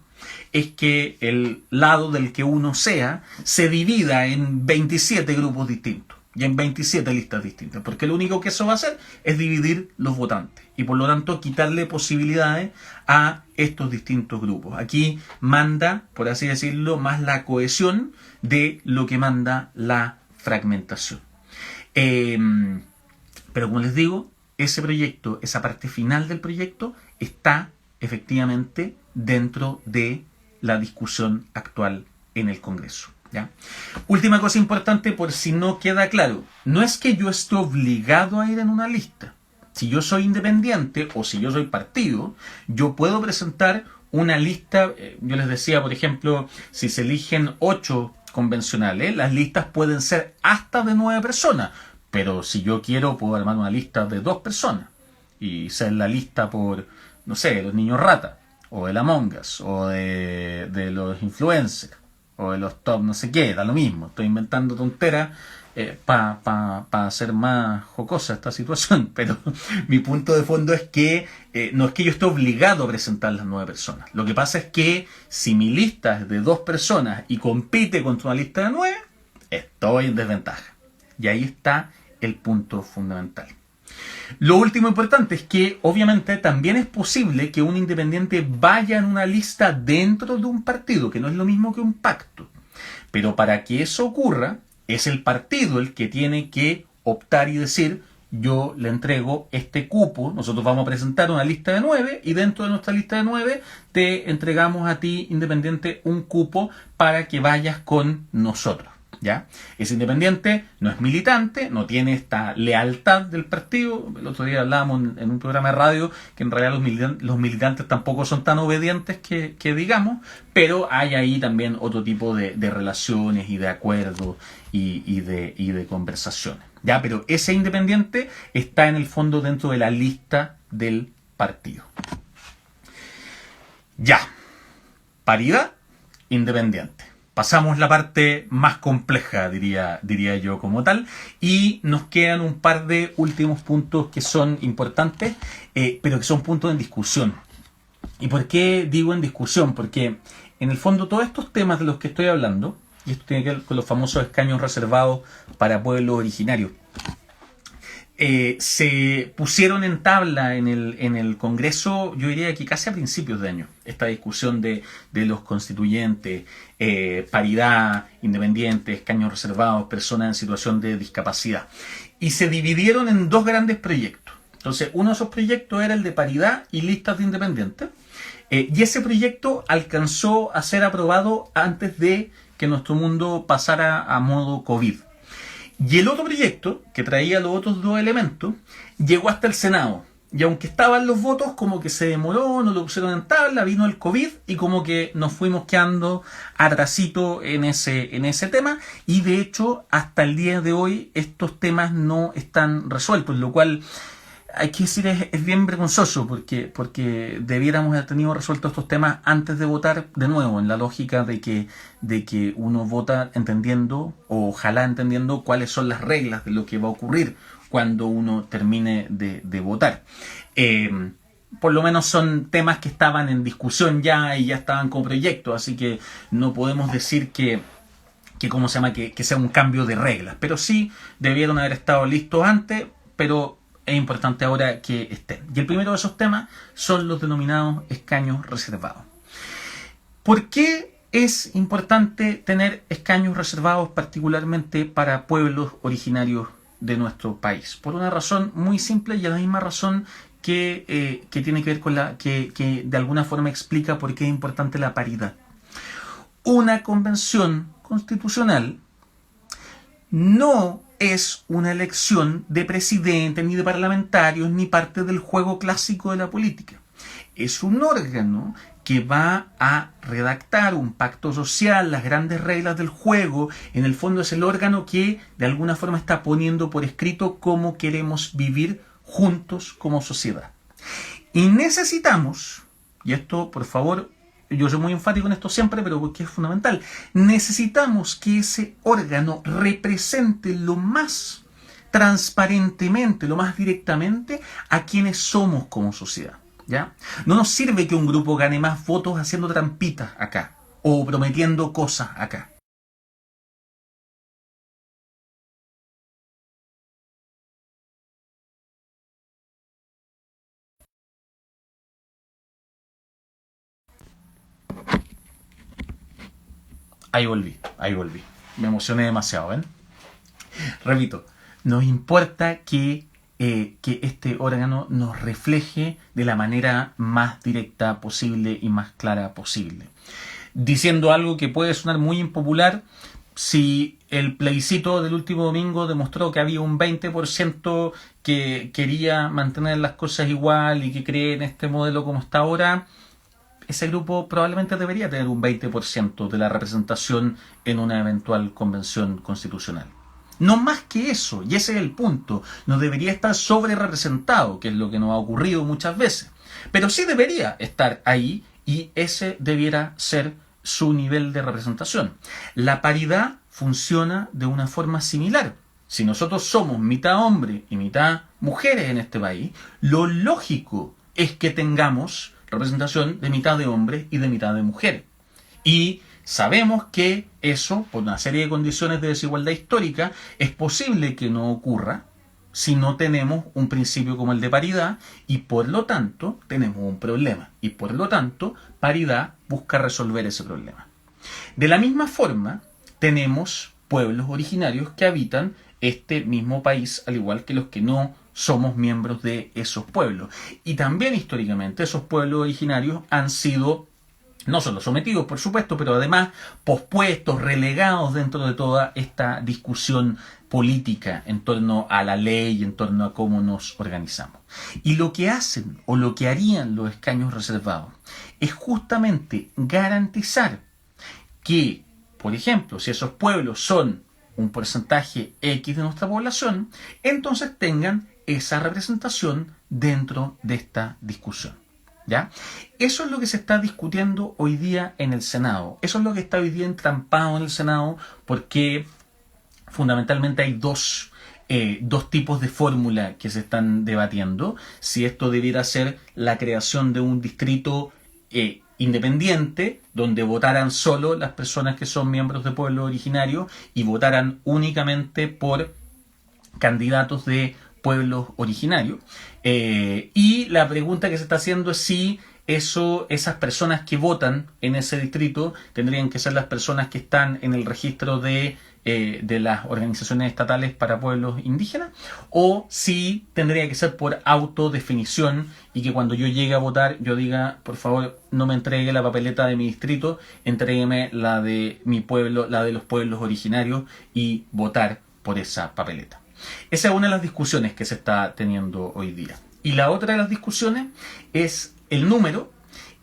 es que el lado del que uno sea se divida en 27 grupos distintos y en 27 listas distintas, porque lo único que eso va a hacer es dividir los votantes y por lo tanto quitarle posibilidades a estos distintos grupos. Aquí manda, por así decirlo, más la cohesión de lo que manda la fragmentación. Pero como les digo, ese proyecto, esa parte final del proyecto está efectivamente dentro de la discusión actual en el Congreso, ¿ya? Última cosa importante por si no queda claro, no es que yo esté obligado a ir en una lista. Si yo soy independiente o si yo soy partido, yo puedo presentar una lista. Yo les decía, por ejemplo, si se eligen 8 convencionales, las listas pueden ser hasta de 9 personas, pero si yo quiero puedo armar una lista de 2 personas y ser la lista por, no sé, los niños rata, o de la Among Us, o de los influencers, o de los top no sé qué, da lo mismo. Estoy inventando tonteras para hacer más jocosa esta situación, pero mi punto de fondo es que no es que yo esté obligado a presentar las 9 personas. Lo que pasa es que si mi lista es de 2 personas y compite contra una lista de 9, estoy en desventaja. Y ahí está el punto fundamental. Lo último importante es que obviamente también es posible que un independiente vaya en una lista dentro de un partido, que no es lo mismo que un pacto. Pero para que eso ocurra, es el partido el que tiene que optar y decir: yo le entrego este cupo, nosotros vamos a presentar una lista de 9 y dentro de nuestra lista de 9 te entregamos a ti, independiente, un cupo para que vayas con nosotros. ¿Ya? Es independiente, no es militante, no tiene esta lealtad del partido. El otro día hablábamos en un programa de radio que en realidad los militantes tampoco son tan obedientes que digamos, pero hay ahí también otro tipo de relaciones y de acuerdos y de conversaciones. ¿Ya? Pero ese independiente está en el fondo dentro de la lista del partido. Ya. Paridad, independiente. Pasamos la parte más compleja, diría yo como tal, y nos quedan un par de últimos puntos que son importantes, pero que son puntos en discusión. ¿Y por qué digo en discusión? Porque en el fondo todos estos temas de los que estoy hablando, y esto tiene que ver con los famosos escaños reservados para pueblos originarios, se pusieron en tabla en el Congreso, yo diría que casi a principios de año, esta discusión de los constituyentes, paridad, independientes, escaños reservados, personas en situación de discapacidad. Y se dividieron en 2 grandes proyectos. Entonces, uno de esos proyectos era el de paridad y listas de independientes. Y ese proyecto alcanzó a ser aprobado antes de que nuestro mundo pasara a modo COVID. Y el otro proyecto, que traía los otros 2 elementos, llegó hasta el Senado. Y aunque estaban los votos, como que se demoró, no lo pusieron en tabla, vino el COVID y como que nos fuimos quedando atrasito en ese tema. Y de hecho, hasta el día de hoy, estos temas no están resueltos, lo cual, hay que decir, es bien vergonzoso porque debiéramos haber tenido resueltos estos temas antes de votar de nuevo, en la lógica de que uno vota entendiendo, o ojalá entendiendo, cuáles son las reglas de lo que va a ocurrir cuando uno termine de votar. Por lo menos son temas que estaban en discusión ya y ya estaban como proyectos, así que no podemos decir que sea un cambio de reglas, pero sí debieron haber estado listos antes, pero es importante ahora que estén. Y el primero de esos temas son los denominados escaños reservados. ¿Por qué es importante tener escaños reservados particularmente para pueblos originarios de nuestro país? Por una razón muy simple y a la misma razón que tiene que ver con que de alguna forma explica por qué es importante la paridad. Una convención constitucional no es una elección de presidente, ni de parlamentarios, ni parte del juego clásico de la política. Es un órgano que va a redactar un pacto social, las grandes reglas del juego. En el fondo es el órgano que de alguna forma está poniendo por escrito cómo queremos vivir juntos como sociedad. Y necesitamos, y esto por favor, yo soy muy enfático en esto siempre, pero porque es fundamental, necesitamos que ese órgano represente lo más transparentemente, lo más directamente a quienes somos como sociedad. ¿Ya? No nos sirve que un grupo gane más votos haciendo trampitas acá o prometiendo cosas acá. Ahí volví. Me emocioné demasiado, ¿ven? Repito, nos importa que este órgano nos refleje de la manera más directa posible y más clara posible. Diciendo algo que puede sonar muy impopular, si el plebiscito del último domingo demostró que había un 20% que quería mantener las cosas igual y que cree en este modelo como está ahora, ese grupo probablemente debería tener un 20% de la representación en una eventual convención constitucional. No más que eso, y ese es el punto. No debería estar sobre representado, que es lo que nos ha ocurrido muchas veces. Pero sí debería estar ahí y ese debiera ser su nivel de representación. La paridad funciona de una forma similar. Si nosotros somos mitad hombre y mitad mujeres en este país, lo lógico es que tengamos representación de mitad de hombres y de mitad de mujeres. Y sabemos que eso, por una serie de condiciones de desigualdad histórica, es posible que no ocurra si no tenemos un principio como el de paridad y por lo tanto tenemos un problema. Y por lo tanto, paridad busca resolver ese problema. De la misma forma, tenemos pueblos originarios que habitan este mismo país, al igual que los que no somos miembros de esos pueblos. Y también históricamente esos pueblos originarios han sido no solo sometidos, por supuesto, pero además pospuestos, relegados dentro de toda esta discusión política en torno a la ley, en torno a cómo nos organizamos. Y lo que hacen o lo que harían los escaños reservados es justamente garantizar que, por ejemplo, si esos pueblos son un porcentaje X de nuestra población, entonces tengan esa representación dentro de esta discusión. ¿Ya? Eso es lo que se está discutiendo hoy día en el Senado. Eso es lo que está hoy día entrampado en el Senado porque fundamentalmente hay dos tipos de fórmula que se están debatiendo. Si esto debiera ser la creación de un distrito independiente, donde votaran solo las personas que son miembros de pueblo originario y votaran únicamente por candidatos de pueblos originarios. Y la pregunta que se está haciendo es si esas personas que votan en ese distrito tendrían que ser las personas que están en el registro de las organizaciones estatales para pueblos indígenas, o si tendría que ser por autodefinición y que cuando yo llegue a votar yo diga, por favor, no me entregue la papeleta de mi distrito, entrégueme la de mi pueblo, la de los pueblos originarios y votar por esa papeleta. Esa es una de las discusiones que se está teniendo hoy día. Y la otra de las discusiones es el número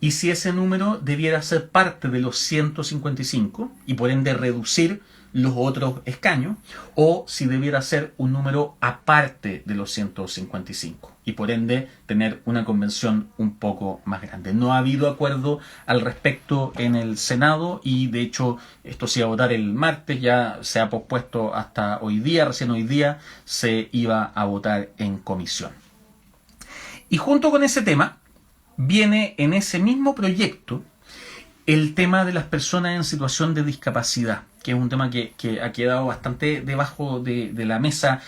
y si ese número debiera ser parte de los 155 y por ende reducir los otros escaños, o si debiera ser un número aparte de los 155 y por ende tener una convención un poco más grande. No ha habido acuerdo al respecto en el Senado y de hecho esto se iba a votar el martes, ya se ha pospuesto hasta hoy día, recién hoy día se iba a votar en comisión. Y junto con ese tema viene en ese mismo proyecto el tema de las personas en situación de discapacidad, que es un tema que ha quedado bastante debajo de la mesa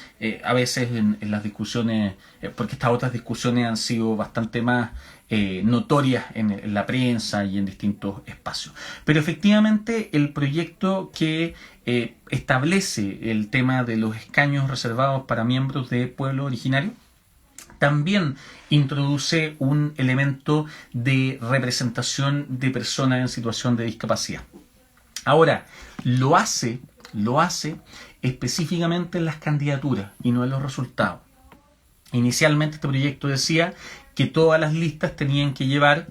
a veces en las discusiones, porque estas otras discusiones han sido bastante más notorias en la prensa y en distintos espacios. Pero efectivamente el proyecto que establece el tema de los escaños reservados para miembros de pueblo originario también introduce un elemento de representación de personas en situación de discapacidad. Ahora, lo hace específicamente en las candidaturas y no en los resultados. Inicialmente este proyecto decía que todas las listas tenían que llevar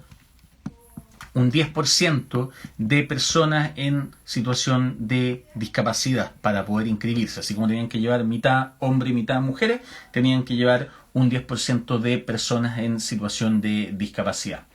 un 10% de personas en situación de discapacidad para poder inscribirse. Así como tenían que llevar mitad hombre y mitad mujeres, tenían que llevar un 10% de personas en situación de discapacidad.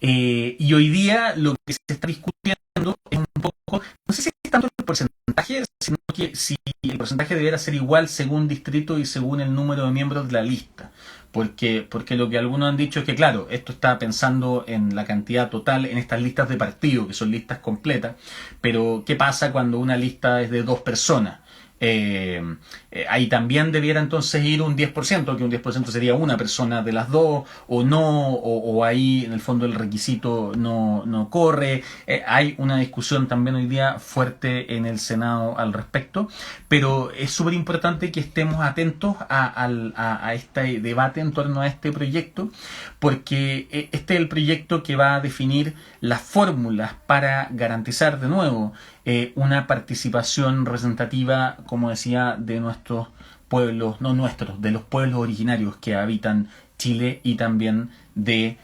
Y hoy día lo que se está discutiendo es un poco, no sé si es tanto el porcentaje, sino que si el porcentaje debiera ser igual según distrito y según el número de miembros de la lista. Porque lo que algunos han dicho es que, claro, esto está pensando en la cantidad total en estas listas de partido, que son listas completas, pero ¿qué pasa cuando una lista es de 2 personas? Ahí también debiera entonces ir un 10%, que un 10% sería una persona de las dos, o no, o ahí en el fondo el requisito no corre. Hay una discusión también hoy día fuerte en el Senado al respecto, pero es súper importante que estemos atentos a este debate en torno a este proyecto, porque este es el proyecto que va a definir las fórmulas para garantizar de nuevo una participación representativa, como decía, de nuestros pueblos, no nuestros, de los pueblos originarios que habitan Chile y también de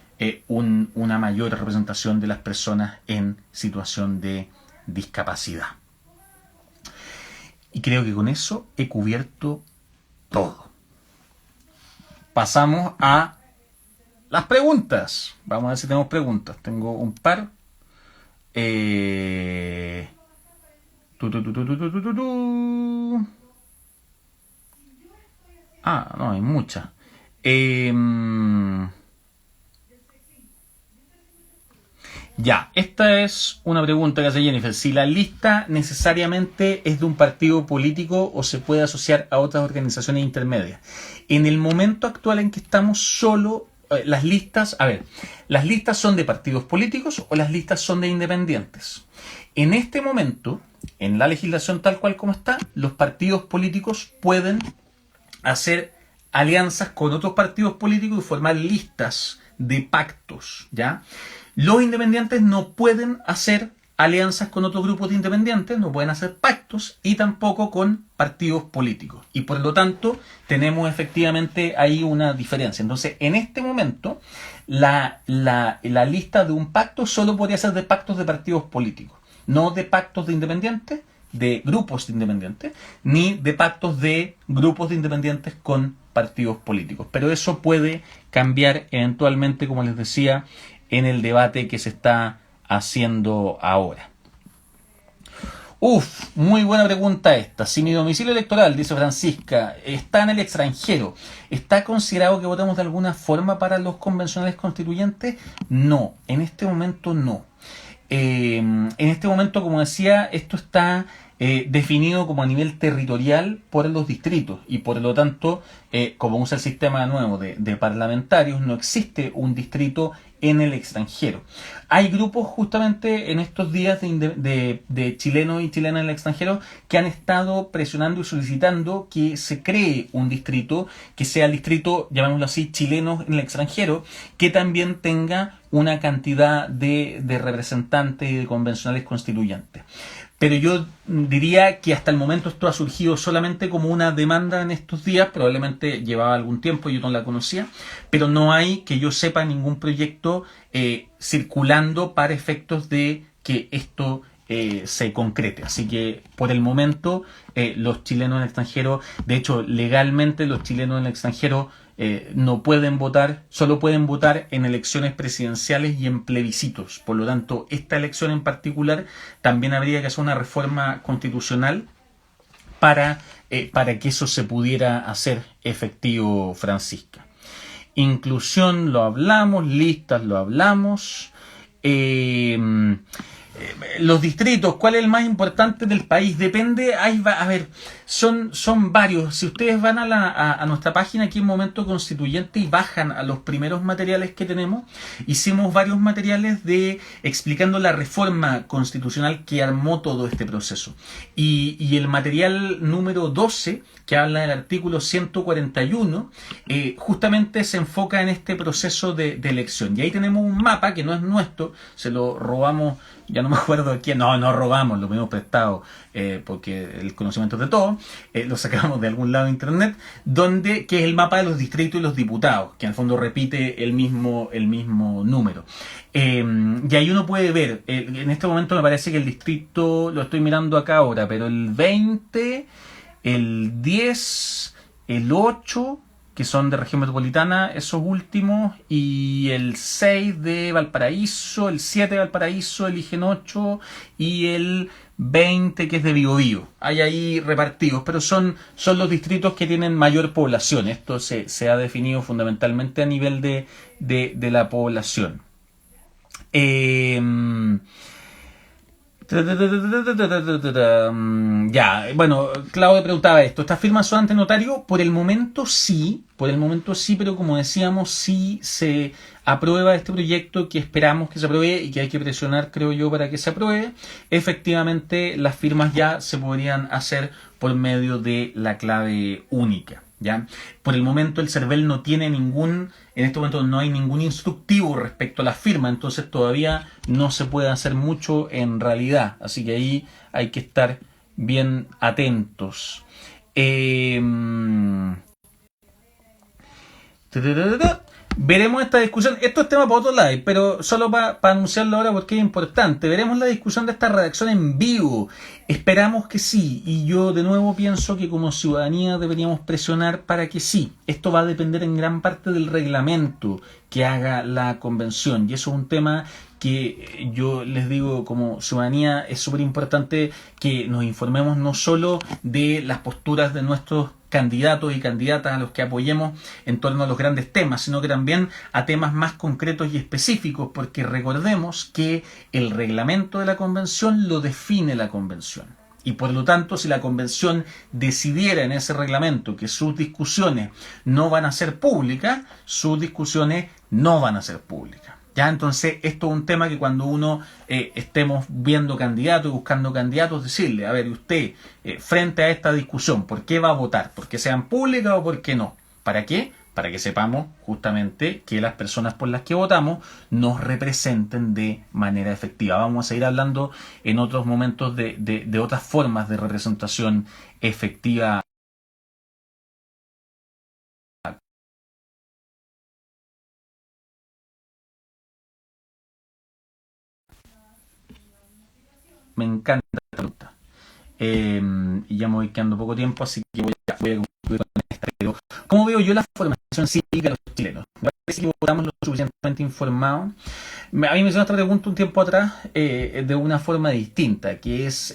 una mayor representación de las personas en situación de discapacidad. Y creo que con eso he cubierto todo. Pasamos a las preguntas. Vamos a ver si tenemos preguntas. Tengo un par. Eh, tu, tu, tu, tu, tu, tu, tu, tu, tu. Ah, no, hay muchas. Eh, Ya, esta es una pregunta que hace Jennifer. Si la lista necesariamente es de un partido político o se puede asociar a otras organizaciones intermedias. En el momento actual en que estamos solo, las listas, a ver, las listas son de partidos políticos o las listas son de independientes. En este momento, en la legislación tal cual como está, los partidos políticos pueden hacer alianzas con otros partidos políticos y formar listas de pactos, ¿ya? Los independientes no pueden hacer alianzas con otros grupos de independientes, no pueden hacer pactos y tampoco con partidos políticos. Y por lo tanto, tenemos efectivamente ahí una diferencia. Entonces, en este momento, la lista de un pacto solo podría ser de pactos de partidos políticos, no de pactos de independientes, de grupos de independientes, ni de pactos de grupos de independientes con partidos políticos. Pero eso puede cambiar eventualmente, como les decía, en el debate que se está haciendo ahora. Muy buena pregunta esta. Si mi domicilio electoral, dice Francisca, está en el extranjero, ¿está considerado que votamos de alguna forma para los convencionales constituyentes? No, en este momento no. En este momento, como decía, esto está definido como a nivel territorial por los distritos y por lo tanto, como usa el sistema nuevo de parlamentarios, no existe un distrito en el extranjero. Hay grupos justamente en estos días de chilenos y chilenas en el extranjero que han estado presionando y solicitando que se cree un distrito, que sea el distrito, llamémoslo así, chilenos en el extranjero, que también tenga una cantidad de representantes y de convencionales constituyentes. Pero yo diría que hasta el momento esto ha surgido solamente como una demanda en estos días, probablemente llevaba algún tiempo, yo no la conocía, pero no hay, que yo sepa, ningún proyecto circulando para efectos de que esto se concrete. Así que por el momento los chilenos en el extranjero, de hecho legalmente los chilenos en el extranjero no pueden votar, solo pueden votar en elecciones presidenciales y en plebiscitos. Por lo tanto, esta elección en particular también habría que hacer una reforma constitucional para que eso se pudiera hacer efectivo, Francisca. Inclusión lo hablamos, listas lo hablamos. Los distritos, ¿cuál es el más importante del país? Depende, a ver, son varios. Si ustedes van a nuestra página aquí en Momento Constituyente y bajan a los primeros materiales que tenemos, hicimos varios materiales explicando la reforma constitucional que armó todo este proceso. Y el material número 12, que habla del artículo 141, justamente se enfoca en este proceso de elección. Y ahí tenemos un mapa que no es nuestro, se lo robamos, ya no me acuerdo de quién, no robamos, lo hemos prestado, porque el conocimiento es de todo, lo sacamos de algún lado de internet, que es el mapa de los distritos y los diputados, que en el fondo repite el mismo número. Y ahí uno puede ver, en este momento me parece que el distrito, lo estoy mirando acá ahora, pero el 20, el 10, el 8, que son de región metropolitana, esos últimos, y el 6 de Valparaíso, el 7 de Valparaíso, eligen 8, y el 20 que es de Biobío. Hay ahí repartidos, pero son los distritos que tienen mayor población. Esto se ha definido fundamentalmente a nivel de la población. Ya, bueno, Claudio preguntaba esto. ¿Estas firmas son ante notario? Por el momento sí, pero como decíamos, sí se aprueba este proyecto que esperamos que se apruebe y que hay que presionar, creo yo, para que se apruebe. Efectivamente, las firmas ya se podrían hacer por medio de la clave única. ¿Ya? Por el momento el CERVEL no tiene en este momento no hay ningún instructivo respecto a la firma, entonces todavía no se puede hacer mucho en realidad, así que ahí hay que estar bien atentos. Veremos esta discusión, esto es tema para otro live, pero solo para anunciarlo ahora porque es importante. Veremos la discusión de esta redacción en vivo, esperamos que sí, y yo de nuevo pienso que como ciudadanía deberíamos presionar para que sí. Esto va a depender en gran parte del reglamento que haga la convención, y eso es un tema que yo les digo como ciudadanía es súper importante que nos informemos no solo de las posturas de nuestros candidatos y candidatas a los que apoyemos en torno a los grandes temas, sino que también a temas más concretos y específicos, porque recordemos que el reglamento de la convención lo define la convención. Y por lo tanto, si la convención decidiera en ese reglamento que sus discusiones no van a ser públicas, sus discusiones no van a ser públicas. Ya, entonces, esto es un tema que cuando uno estemos viendo candidatos y buscando candidatos, decirle, a ver, usted, frente a esta discusión, ¿por qué va a votar? ¿Por qué sean públicas o por qué no? ¿Para qué? Para que sepamos justamente que las personas por las que votamos nos representen de manera efectiva. Vamos a seguir hablando en otros momentos de otras formas de representación efectiva. Me encanta esta pregunta. Y ya me voy quedando poco tiempo, así que voy a concluir con esta. Pero, ¿cómo veo yo la formación cívica de los chilenos? Me parece que votamos lo suficientemente informados. A mí me hicieron esta pregunta un tiempo atrás de una forma distinta, que es,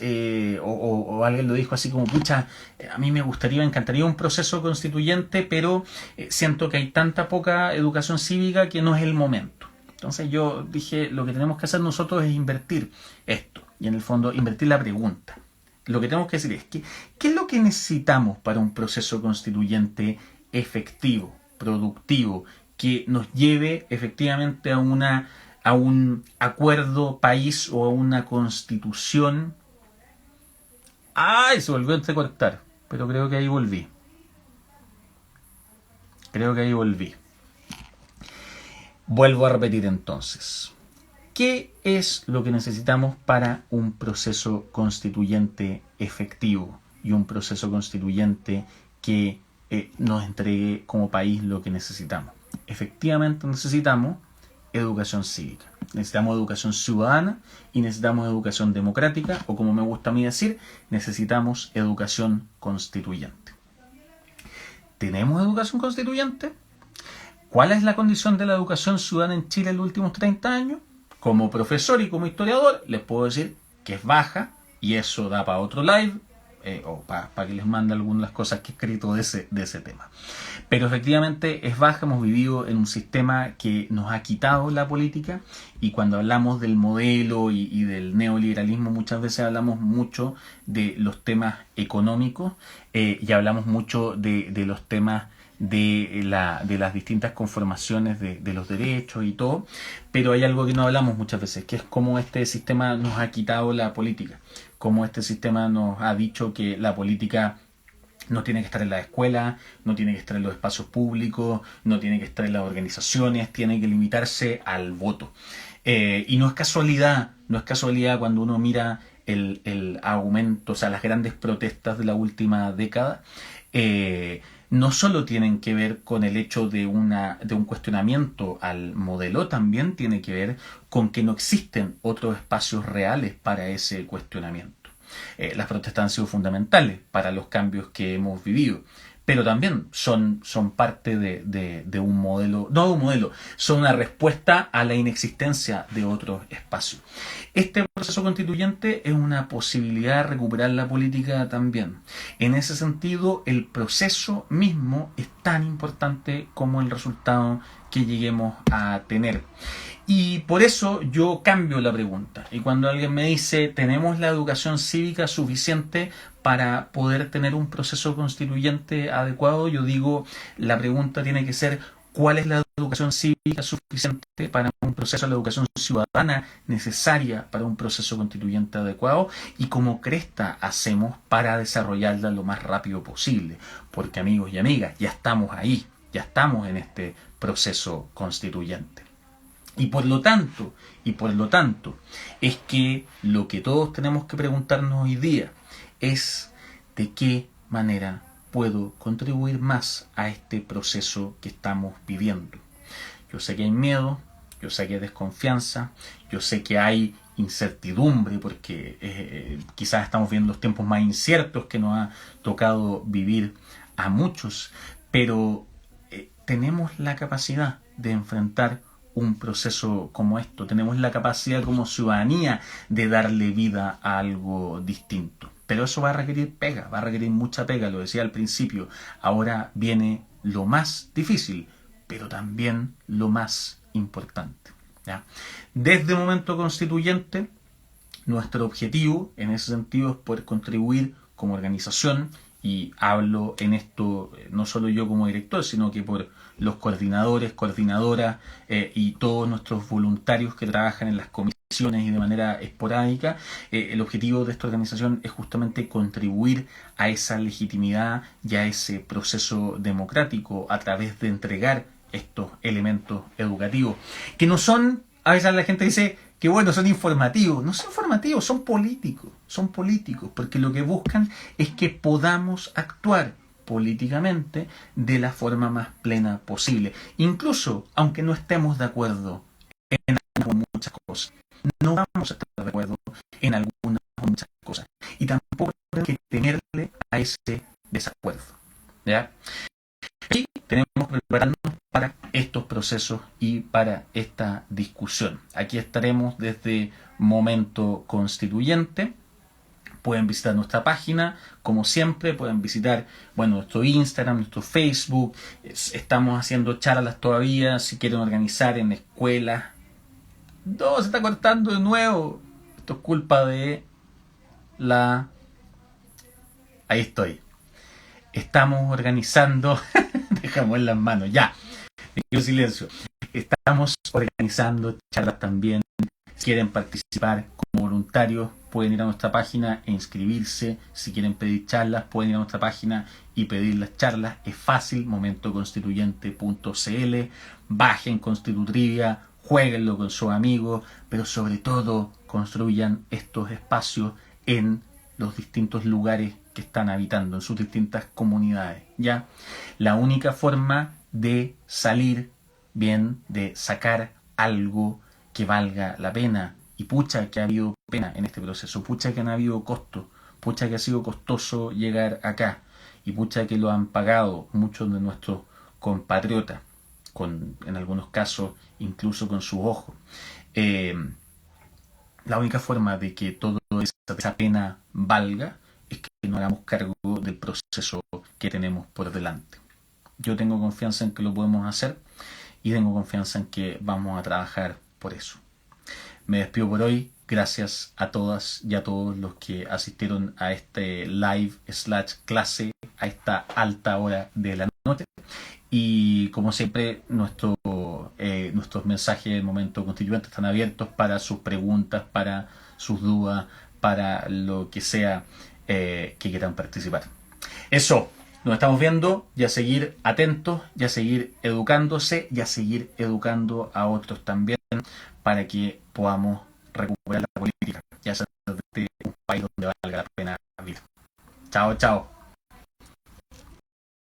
o alguien lo dijo así como, pucha, a mí me encantaría un proceso constituyente, pero siento que hay tanta poca educación cívica que no es el momento. Entonces yo dije, lo que tenemos que hacer nosotros es invertir esto, y en el fondo invertir la pregunta. Lo que tenemos que decir es, ¿qué es lo que necesitamos para un proceso constituyente efectivo, productivo, que nos lleve efectivamente a un acuerdo país o a una constitución? ¡Ay! Se volvió a entrecortar, pero creo que ahí volví. Vuelvo a repetir entonces. ¿Qué es lo que necesitamos para un proceso constituyente efectivo y un proceso constituyente que nos entregue como país lo que necesitamos? Efectivamente necesitamos educación cívica, necesitamos educación ciudadana y necesitamos educación democrática, o como me gusta a mí decir, necesitamos educación constituyente. ¿Tenemos educación constituyente? ¿Cuál es la condición de la educación ciudadana en Chile en los últimos 30 años? Como profesor y como historiador les puedo decir que es baja, y eso da para otro live, o para que les mande algunas de las cosas que he escrito de ese tema. Pero efectivamente es baja. Hemos vivido en un sistema que nos ha quitado la política, y cuando hablamos del modelo y del neoliberalismo muchas veces hablamos mucho de los temas económicos, y hablamos mucho de los temas de las distintas conformaciones de los derechos y todo, pero hay algo que no hablamos muchas veces, que es cómo este sistema nos ha quitado la política, cómo este sistema nos ha dicho que la política no tiene que estar en la escuela, no tiene que estar en los espacios públicos, no tiene que estar en las organizaciones, tiene que limitarse al voto. Y no es casualidad cuando uno mira el aumento, o sea, las grandes protestas de la última década, no solo tienen que ver con el hecho de un cuestionamiento al modelo, también tiene que ver con que no existen otros espacios reales para ese cuestionamiento. Las protestas han sido fundamentales para los cambios que hemos vivido, pero también son parte de un modelo, no de un modelo, son una respuesta a la inexistencia de otros espacios. Este proceso constituyente es una posibilidad de recuperar la política también. En ese sentido, el proceso mismo es tan importante como el resultado que lleguemos a tener. Y por eso yo cambio la pregunta. Y cuando alguien me dice, ¿tenemos la educación cívica suficiente para poder tener un proceso constituyente adecuado? Yo digo, la pregunta tiene que ser, ¿cuál es la educación cívica suficiente para un proceso de educación ciudadana necesaria para un proceso constituyente adecuado? Y cómo cresta hacemos para desarrollarla lo más rápido posible. Porque, amigos y amigas, ya estamos ahí, ya estamos en este proceso constituyente. Y por lo tanto, es que lo que todos tenemos que preguntarnos hoy día es de qué manera puedo contribuir más a este proceso que estamos viviendo. Yo sé que hay miedo, yo sé que hay desconfianza, yo sé que hay incertidumbre, porque quizás estamos viendo los tiempos más inciertos que nos ha tocado vivir a muchos, pero tenemos la capacidad de enfrentar un proceso como esto. Tenemos la capacidad como ciudadanía de darle vida a algo distinto. Pero eso va a requerir pega, va a requerir mucha pega, lo decía al principio. Ahora viene lo más difícil, pero también lo más importante. ¿Ya? Desde el momento constituyente, nuestro objetivo en ese sentido es poder contribuir como organización, y hablo en esto no solo yo como director, sino que por los coordinadores, coordinadoras y todos nuestros voluntarios que trabajan en las comisiones y de manera esporádica. El objetivo de esta organización es justamente contribuir a esa legitimidad y a ese proceso democrático a través de entregar estos elementos educativos, que no son, a veces la gente dice que bueno, son informativos. No son informativos, son políticos, porque lo que buscan es que podamos actuar políticamente de la forma más plena posible, incluso aunque no estemos de acuerdo en muchas cosas. No vamos a estar de acuerdo en algunas o muchas cosas, y tampoco hay que temerle a ese desacuerdo, ¿ya? Y tenemos que prepararnos para estos procesos y para esta discusión. Aquí estaremos desde Momento Constituyente. Pueden visitar nuestra página, como siempre, pueden visitar nuestro Instagram, nuestro Facebook. Estamos haciendo charlas todavía, si quieren organizar en escuelas. No, se está cortando de nuevo. Esto es culpa de la... Ahí estoy. Estamos organizando... Dejamos en las manos, ya. Silencio. Estamos organizando charlas también. Si quieren participar como voluntarios, pueden ir a nuestra página e inscribirse. Si quieren pedir charlas, pueden ir a nuestra página y pedir las charlas. Es fácil, momentoconstituyente.cl. Bajen Constitutrivia, jueguenlo con sus amigos, pero sobre todo construyan estos espacios en los distintos lugares que están habitando, en sus distintas comunidades. ¿Ya? La única forma de salir bien, de sacar algo que valga la pena, y pucha que ha habido pena en este proceso, pucha que han habido costos, pucha que ha sido costoso llegar acá, y pucha que lo han pagado muchos de nuestros compatriotas, en algunos casos incluso con sus ojos. La única forma de que toda esa pena valga es que nos hagamos cargo del proceso que tenemos por delante. Yo tengo confianza en que lo podemos hacer y tengo confianza en que vamos a trabajar por eso. Me despido por hoy. Gracias a todas y a todos los que asistieron a este live/clase a esta alta hora de la noche. Y como siempre, nuestros mensajes del Momento Constituyente están abiertos para sus preguntas, para sus dudas, para lo que sea que quieran participar. Eso, nos estamos viendo, y a seguir atentos, y a seguir educándose, y a seguir educando a otros también, para que podamos recuperar la política, ya sea desde un país donde valga la pena vivir. Chao, chao.